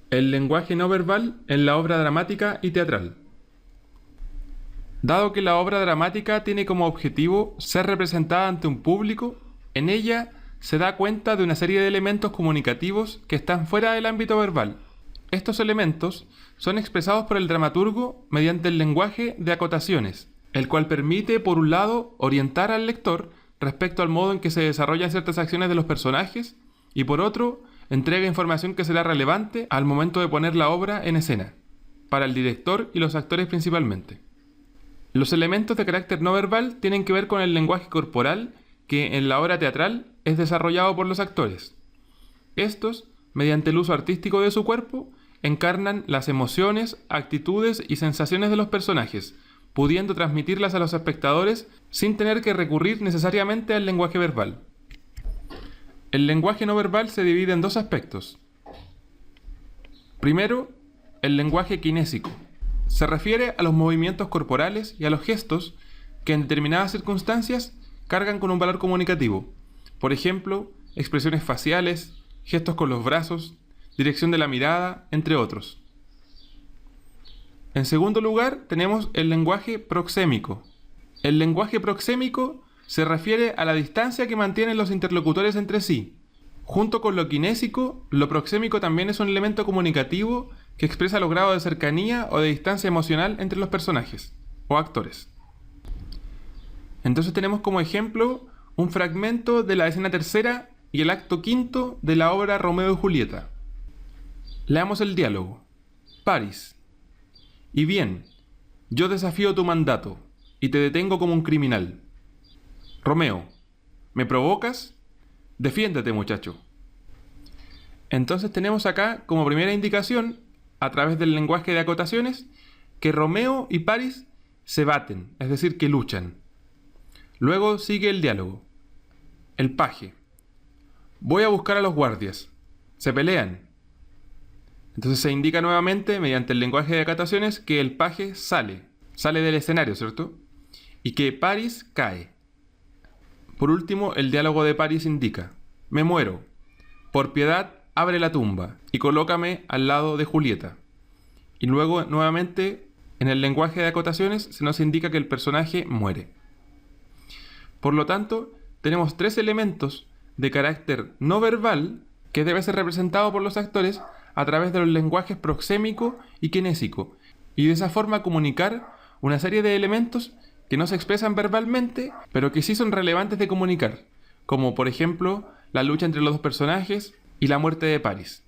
El lenguaje no verbal en la obra dramática y teatral. Dado que la obra dramática tiene como objetivo ser representada ante un público, en ella se da cuenta de una serie de elementos comunicativos que están fuera del ámbito verbal. Estos elementos son expresados por el dramaturgo mediante el lenguaje de acotaciones, el cual permite, por un lado, orientar al lector respecto al modo en que se desarrollan ciertas acciones de los personajes, y por otro, entrega información que será relevante al momento de poner la obra en escena, para el director y los actores principalmente. Los elementos de carácter no verbal tienen que ver con el lenguaje corporal que en la obra teatral es desarrollado por los actores. Estos, mediante el uso artístico de su cuerpo, encarnan las emociones, actitudes y sensaciones de los personajes, pudiendo transmitirlas a los espectadores sin tener que recurrir necesariamente al lenguaje verbal. El lenguaje no verbal se divide en dos aspectos. Primero, el lenguaje kinésico. Se refiere a los movimientos corporales y a los gestos que en determinadas circunstancias cargan con un valor comunicativo. Por ejemplo, expresiones faciales, gestos con los brazos, dirección de la mirada, entre otros. En segundo lugar, tenemos el lenguaje proxémico. El lenguaje proxémico se refiere a la distancia que mantienen los interlocutores entre sí. Junto con lo kinésico, lo proxémico también es un elemento comunicativo que expresa los grados de cercanía o de distancia emocional entre los personajes o actores. Entonces tenemos como ejemplo un fragmento de la escena tercera y el acto quinto de la obra Romeo y Julieta. Leamos el diálogo. Paris. Y bien, yo desafío tu mandato y te detengo como un criminal. Romeo, ¿me provocas? Defiéndete, muchacho. Entonces tenemos acá como primera indicación, a través del lenguaje de acotaciones, que Romeo y Paris se baten, es decir, que luchan. Luego sigue el diálogo. El paje. Voy a buscar a los guardias. Se pelean. Entonces se indica nuevamente, mediante el lenguaje de acotaciones, que el paje sale del escenario, ¿cierto? Y que Paris cae. Por último, el diálogo de Paris indica: me muero. Por piedad, abre la tumba y colócame al lado de Julieta. Y luego, nuevamente, en el lenguaje de acotaciones se nos indica que el personaje muere. Por lo tanto, tenemos tres elementos de carácter no verbal que debe ser representado por los actores a través de los lenguajes proxémico y kinésico, y de esa forma comunicar una serie de elementos que no se expresan verbalmente, pero que sí son relevantes de comunicar, como por ejemplo la lucha entre los dos personajes y la muerte de Paris.